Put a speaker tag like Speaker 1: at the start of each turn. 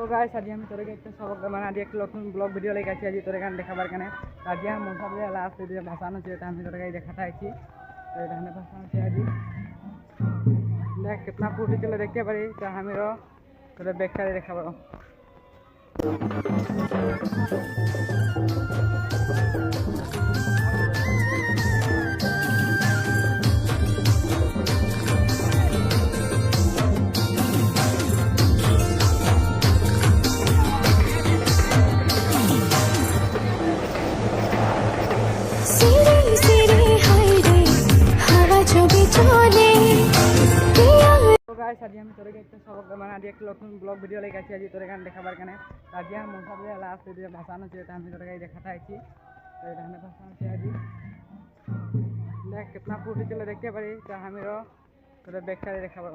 Speaker 1: তো গাইস আজি আমি তোরে একটা সবক মানে আজি একটা নতুন ব্লগ ভিডিও লেগে আছি আজি তোরে গান দেখাবার কানে আজি আমি মনসা যে লাস্ট যে ভাষণ আছে এটা আমি তোরে গাই দেখাতে আইছি তো এটা হনে ভাষণ আছে আজি দেখ कितना फूटी चले देखते पारी तो हमें তোরে ব্যাকসাইডে দেখাবো आज আমি তোরে একটা সবক মানে আজি একটা নতুন ব্লগ ভিডিও লেগে আছি আজি তোরে গান দেখাবার কানে আজি আমি মনসা যে লাস্ট যে ভাষণ আছে এটা আমি তোরে গাই দেখাতে আইছি তো এটা হনে ভাষণ আছে আজি দেখ कितना फूटी चले देखते पारी तो हमें তোরে ব্যাকসাইডে দেখাবো